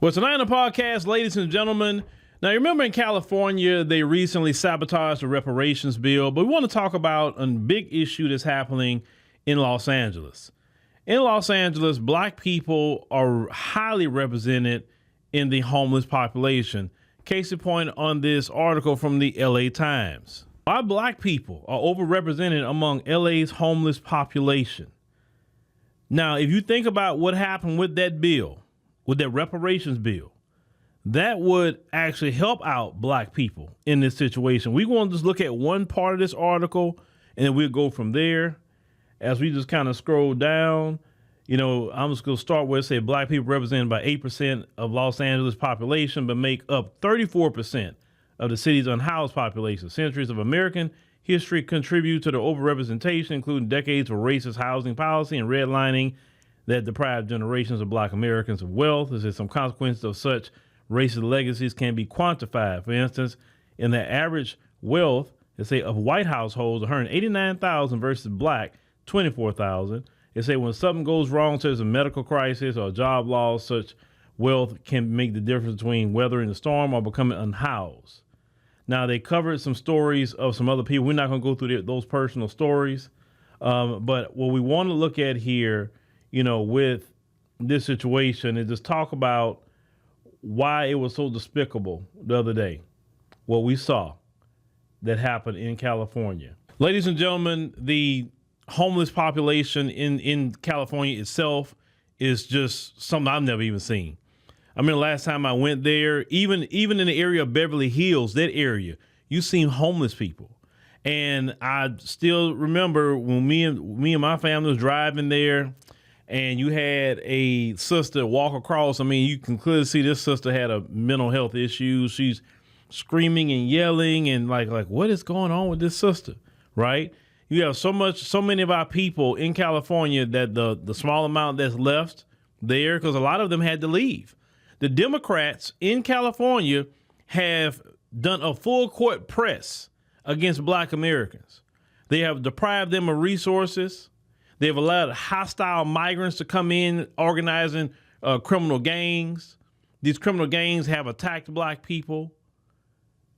Well, tonight on the podcast, ladies and gentlemen, now you remember in California, they recently sabotaged the reparations bill, but we want to talk about a big issue that's happening in Los Angeles. In Los Angeles, black people are highly represented in the homeless population. Case in point on this article from the LA Times. Why black people are overrepresented among LA's homeless population. Now, if you think about what happened with that bill, with that reparations bill, that would actually help out black people in this situation. We're going to just look at one part of this article and then we'll go from there. As we just kind of scroll down, you know, I'm just going to start where it says black people represented by 8% of Los Angeles population, but make up 34% of the city's unhoused population. Centuries of American history contribute to the overrepresentation, including decades of racist housing policy and redlining that deprived generations of black Americans of wealth. There's some consequences of such racist legacies can be quantified. For instance, in the average wealth, they say of white households, 189,000 versus black, 24,000. They say when something goes wrong, such as a medical crisis or a job loss, such wealth can make the difference between weathering the storm or becoming unhoused. Now, they covered some stories of some other people. We're not going to go through those personal stories. But what we want to look at here, you know, with this situation is just talk about why it was so despicable the other day, what we saw that happened in California. Ladies and gentlemen, the homeless population in California itself is just something I've never even seen. I mean, the last time I went there, even in the area of Beverly Hills, that area, you seen homeless people. And I still remember when me and my family was driving there, and you had a sister walk across. I mean, you can clearly see this sister had a mental health issue. She's screaming and yelling and like what is going on with this sister, right? You have so many of our people in California that the small amount that's left there, because a lot of them had to leave. The Democrats in California have done a full court press against black Americans. They have deprived them of resources. They've allowed hostile migrants to come in, organizing criminal gangs. These criminal gangs have attacked black people.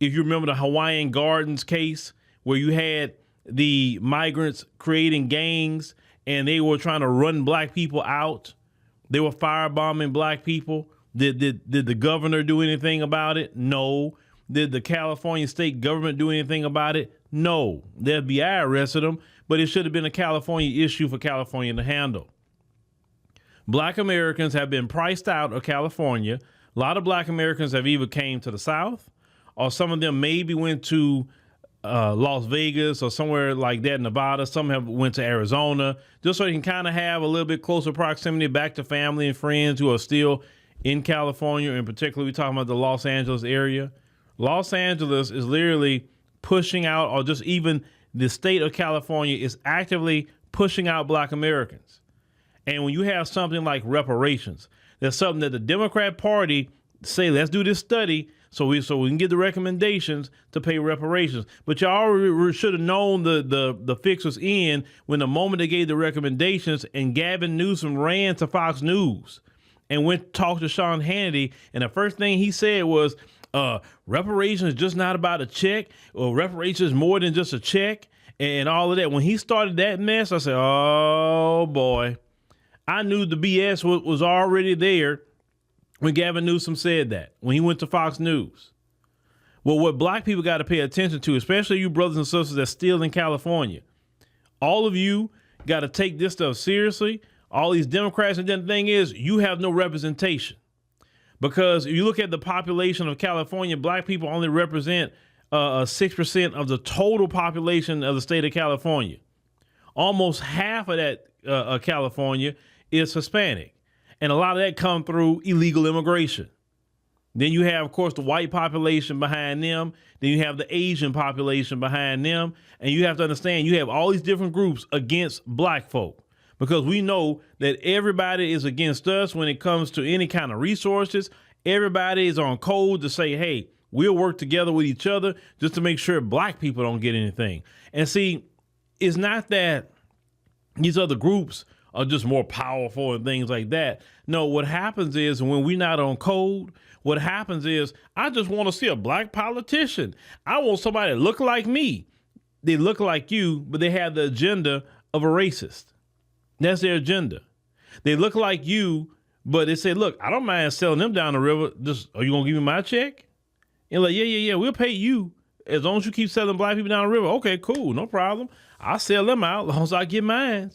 If you remember the Hawaiian Gardens case, where you had the migrants creating gangs and they were trying to run black people out. They were firebombing black people. Did the governor do anything about it? No. Did the California state government do anything about it? No. The FBI arrested them, but it should have been a California issue for California to handle. Black Americans have been priced out of California. A lot of black Americans have either came to the South, or some of them maybe went to Las Vegas or somewhere like that, Nevada. Some have went to Arizona, just so they can kind of have a little bit closer proximity back to family and friends who are still in California. In particular, we're talking about the Los Angeles area. Los Angeles is literally pushing out, or just even the state of California is actively pushing out black Americans. And when you have something like reparations, that's something that the Democrat Party say, let's do this study so we can get the recommendations to pay reparations. But you already should have known the fix was in when the moment they gave the recommendations, and Gavin Newsom ran to Fox News and went to talk to Sean Hannity. And the first thing he said was, reparations is just not about a check, or reparations is more than just a check, and all of that. When he started that mess, I said, oh boy, I knew the BS was already there when Gavin Newsom said that, when he went to Fox News. Well, what black people got to pay attention to, especially you brothers and sisters that's still in California, all of you got to take this stuff seriously. All these Democrats, and then the thing is, you have no representation. Because if you look at the population of California, black people only represent 6% of the total population of the state of California. Almost half of that California is Hispanic. And a lot of that come through illegal immigration. Then you have, of course, the white population behind them. Then you have the Asian population behind them. And you have to understand, you have all these different groups against black folk. Because we know that everybody is against us when it comes to any kind of resources. Everybody is on code to say, hey, we'll work together with each other just to make sure black people don't get anything. And see, it's not that these other groups are just more powerful and things like that. No, what happens is when we're not on code, what happens is I just want to see a black politician. I want somebody that look like me. They look like you, but they have the agenda of a racist. That's their agenda. They look like you, but they say, look, I don't mind selling them down the river. Just, are you going to give me my check? And like, yeah, we'll pay you as long as you keep selling black people down the river. Okay, cool, no problem. I'll sell them out as long as I get mine.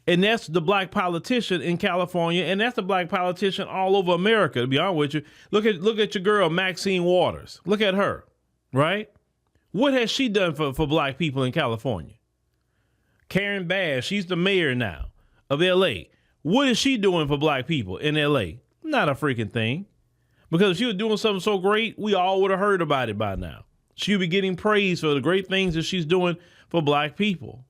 And that's the black politician in California, and that's the black politician all over America, to be honest with you. Look at your girl, Maxine Waters. Look at her, right? What has she done for black people in California? Karen Bass, she's the mayor now of L.A. What is she doing for black people in L.A.? Not a freaking thing. Because if she was doing something so great, we all would have heard about it by now. She would be getting praise for the great things that she's doing for black people.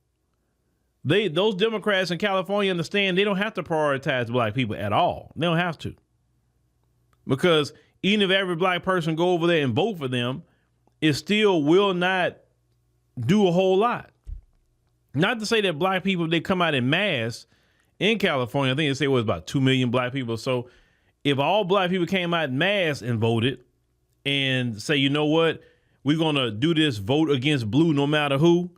Those Democrats in California understand they don't have to prioritize black people at all. They don't have to. Because even if every black person go over there and vote for them, it still will not do a whole lot. Not to say that black people, they come out in mass in California. I think they say it was about 2 million black people. So if all black people came out in mass and voted and say, you know what, we're going to do this vote against blue no matter who.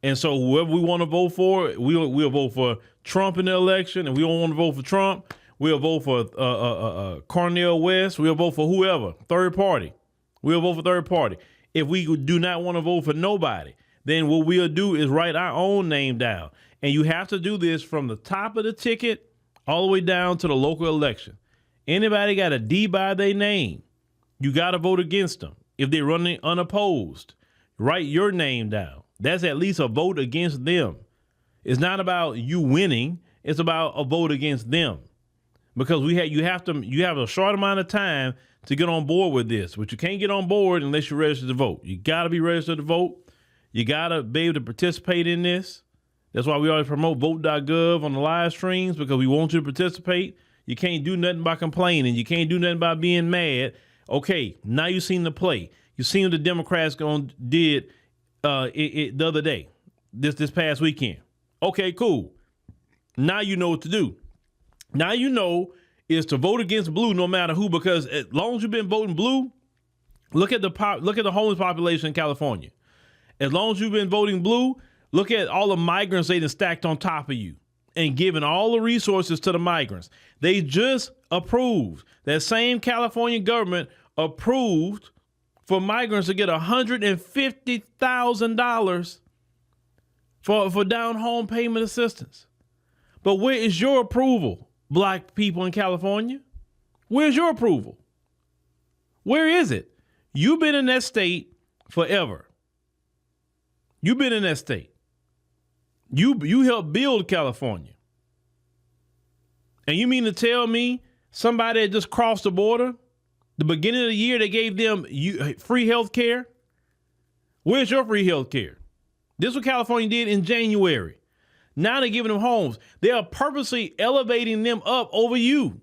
And so whoever we want to vote for, we'll vote for Trump in the election. And we don't want to vote for Trump, we'll vote for Cornel West. We'll vote for whoever, third party. We'll vote for third party. If we do not want to vote for nobody, then what we'll do is write our own name down. And you have to do this from the top of the ticket all the way down to the local election. Anybody got a D by their name, you got to vote against them. If they're running unopposed, write your name down. That's at least a vote against them. It's not about you winning. It's about a vote against them. Because you have a short amount of time to get on board with this, but you can't get on board unless you're registered to vote. You got to be registered to vote. You got to be able to participate in this. That's why we always promote vote.gov on the live streams, because we want you to participate. You can't do nothing by complaining. You can't do nothing by being mad. Okay, now you've seen the play. You've seen what the Democrats did the other day, this past weekend. Okay, cool. Now you know what to do. Now you know is to vote against blue no matter who, because as long as you've been voting blue, look at the homeless population in California. As long as you've been voting blue, look at all the migrants they done stacked on top of you and giving all the resources to the migrants. They just approved, that same California government approved for migrants to get $150,000 for down home payment assistance. But where is your approval, black people in California? Where's your approval? Where is it? You've been in that state forever. You've been in that state. You helped build California. And you mean to tell me somebody that just crossed the border, the beginning of the year, they gave them free health care? Where's your free health care? This is what California did in January. Now they're giving them homes. They are purposely elevating them up over you.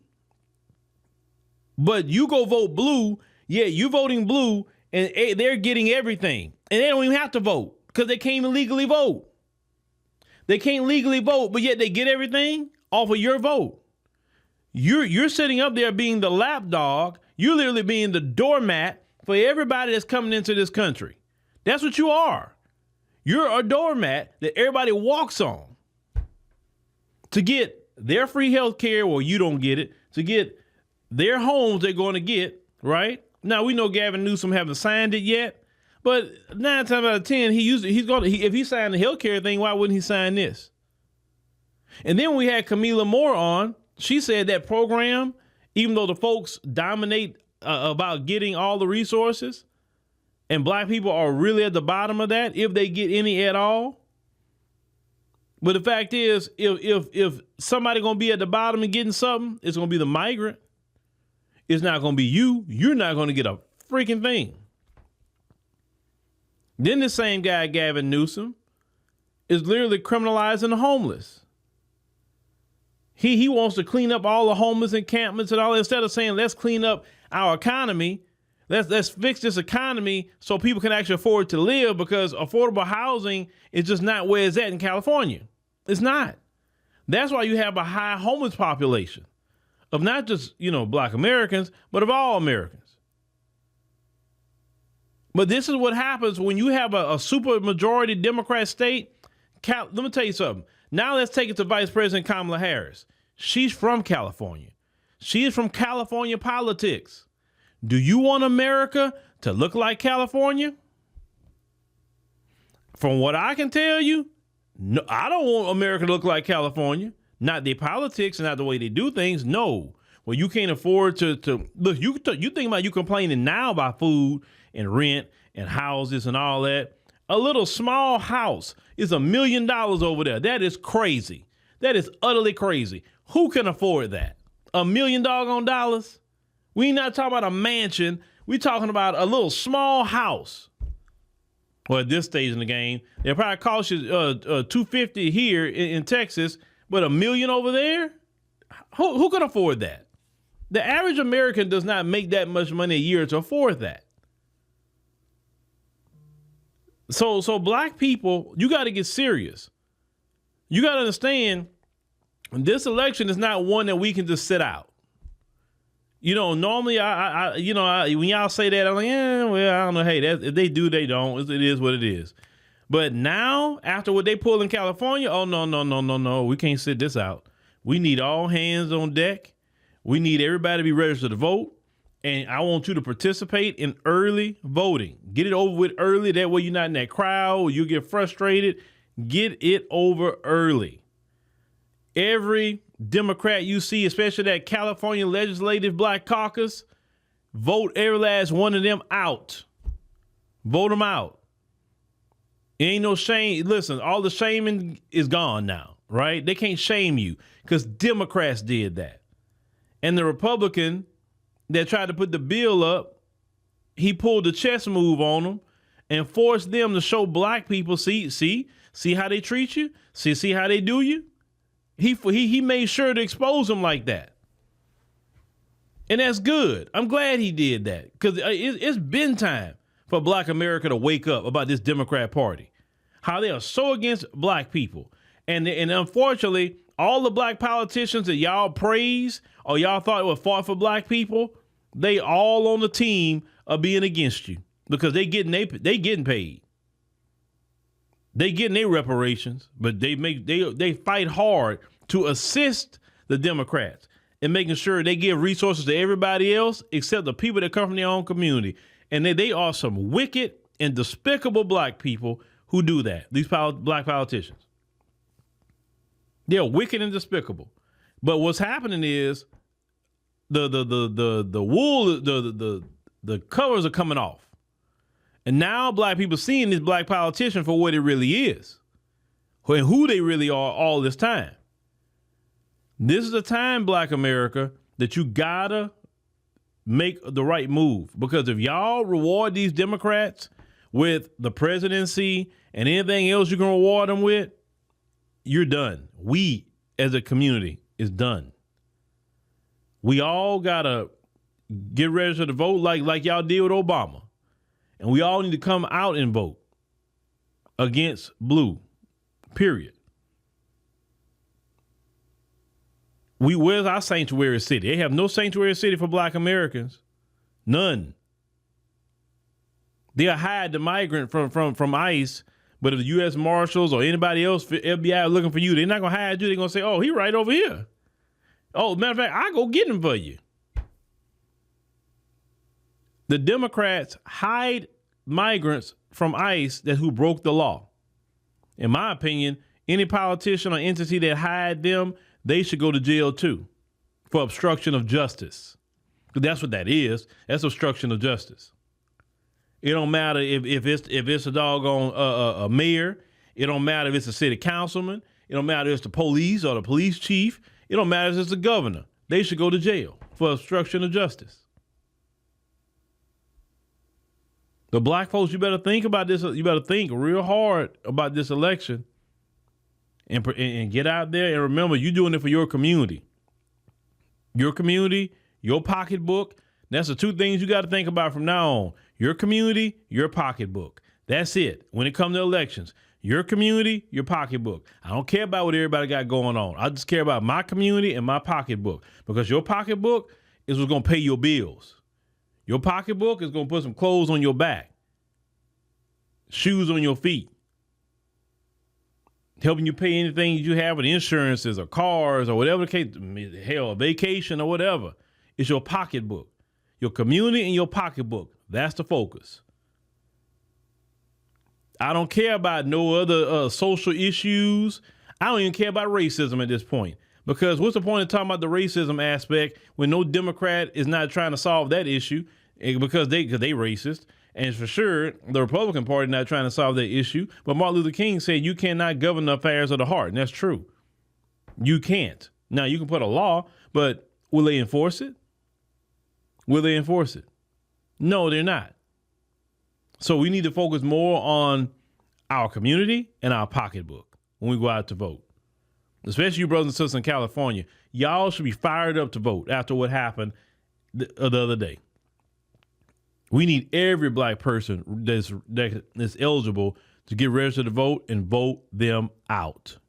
But you go vote blue. Yeah, you voting blue, and they're getting everything. And they don't even have to vote because they can't even legally vote. They can't legally vote, but yet they get everything off of your vote. You're sitting up there being the lapdog. You're literally being the doormat for everybody that's coming into this country. That's what you are. You're a doormat that everybody walks on to get their free health care, or you don't get it, to get their homes they're going to get, right? Now, we know Gavin Newsom haven't signed it yet, but 9 times out of 10, if he signed the health care thing, why wouldn't he sign this? And then we had Camila Moore on. She said that program, even though the folks dominate about getting all the resources, and black people are really at the bottom of that, if they get any at all. But the fact is, if somebody going to be at the bottom and getting something, it's going to be the migrant. It's not going to be you. You're not going to get a freaking thing. Then the same guy, Gavin Newsom, is literally criminalizing the homeless. He wants to clean up all the homeless encampments and all, instead of saying, let's clean up our economy. Let's fix this economy so people can actually afford to live, because affordable housing is just not where it's at in California. It's not. That's why you have a high homeless population of not just, Black Americans, but of all Americans. But this is what happens when you have a super majority Democrat state. Let me tell you something. Now let's take it to Vice President Kamala Harris. She's from California. She is from California politics. Do you want America to look like California? From what I can tell you, no, I don't want America to look like California. Not their politics and not the way they do things. No. Well, you can't afford to look. You think about you complaining now about food and rent and houses and all that. A little small house is $1 million over there. That is crazy. That is utterly crazy. Who can afford that? $1 million doggone dollars? We not talking about a mansion. We talking about a little small house. Well, at this stage in the game, it probably cost you $250 here in Texas, but $1 million over there. Who can afford that? The average American does not make that much money a year to afford that. So Black people, you got to get serious. You got to understand, this election is not one that we can just sit out. Normally, when y'all say that, I'm like, well, I don't know. Hey, if they do, they don't. It is what it is. But now, after what they pulled in California, oh, no. We can't sit this out. We need all hands on deck. We need everybody to be registered to vote. And I want you to participate in early voting. Get it over with early. That way you're not in that crowd. You get frustrated. Get it over early. Every Democrat you see, especially that California Legislative Black Caucus, vote every last one of them out. Vote them out. Ain't no shame. Listen, all the shaming is gone now, right? They can't shame you because Democrats did that. And the Republican that tried to put the bill up, he pulled the chess move on them and forced them to show Black people, see how they treat you? See how they do you? He made sure to expose them like that. And that's good. I'm glad he did that because it's been time for Black America to wake up about this Democrat Party, how they are so against Black people. And unfortunately, all the Black politicians that y'all praise or y'all thought were fought for Black people, they all on the team of being against you because they getting paid. They getting their reparations, but they fight hard to assist the Democrats in making sure they give resources to everybody else except the people that come from their own community. And they are some wicked and despicable Black people who do that. These Black politicians. They're wicked and despicable. But what's happening is the wool, the covers are coming off. And now Black people seeing this Black politician for what it really is and who they really are all this time. This is the time, Black America, that you gotta make the right move. Because if y'all reward these Democrats with the presidency and anything else you can reward them with, you're done. We, as a community, is done. We all gotta get registered to vote like y'all did with Obama. And we all need to come out and vote against blue, period. Where's our sanctuary city? They have no sanctuary city for Black Americans. None. They'll hide the migrant from ICE, but if the U.S. Marshals or anybody else, FBI are looking for you, they're not going to hide you. They're going to say, oh, he right over here. Oh, matter of fact, I'll go get him for you. The Democrats hide migrants from ICE who broke the law. In my opinion, any politician or entity that hide them, they should go to jail too for obstruction of justice. That's what that is. That's obstruction of justice. It don't matter if it's a doggone a mayor. It don't matter if it's a city councilman. It don't matter if it's the police or the police chief. It don't matter if it's the governor. They should go to jail for obstruction of justice. The Black folks, you better think about this. You better think real hard about this election and get out there and remember you're doing it for your community. Your community, your pocketbook. That's the two things you got to think about from now on. Your community, your pocketbook. That's it. When it comes to elections, Your community, your pocketbook. I don't care about what everybody got going on. I just care about my community and my pocketbook, because your pocketbook is what's going to pay your bills. Your pocketbook is going to put some clothes on your back, shoes on your feet, helping you pay anything you have with insurances or cars or whatever the case, hell, a vacation or whatever. It's your pocketbook, your community and your pocketbook. That's the focus. I don't care about no other social issues. I don't even care about racism at this point, because what's the point of talking about the racism aspect when no Democrat is not trying to solve that issue because they racist. And for sure, the Republican Party not trying to solve that issue. But Martin Luther King said you cannot govern the affairs of the heart. And that's true. You can't. Now, you can put a law, but will they enforce it? Will they enforce it? No, they're not. So we need to focus more on our community and our pocketbook when we go out to vote. Especially you brothers and sisters in California. Y'all should be fired up to vote after what happened the other day. We need every black person that's eligible to get registered to vote and vote them out.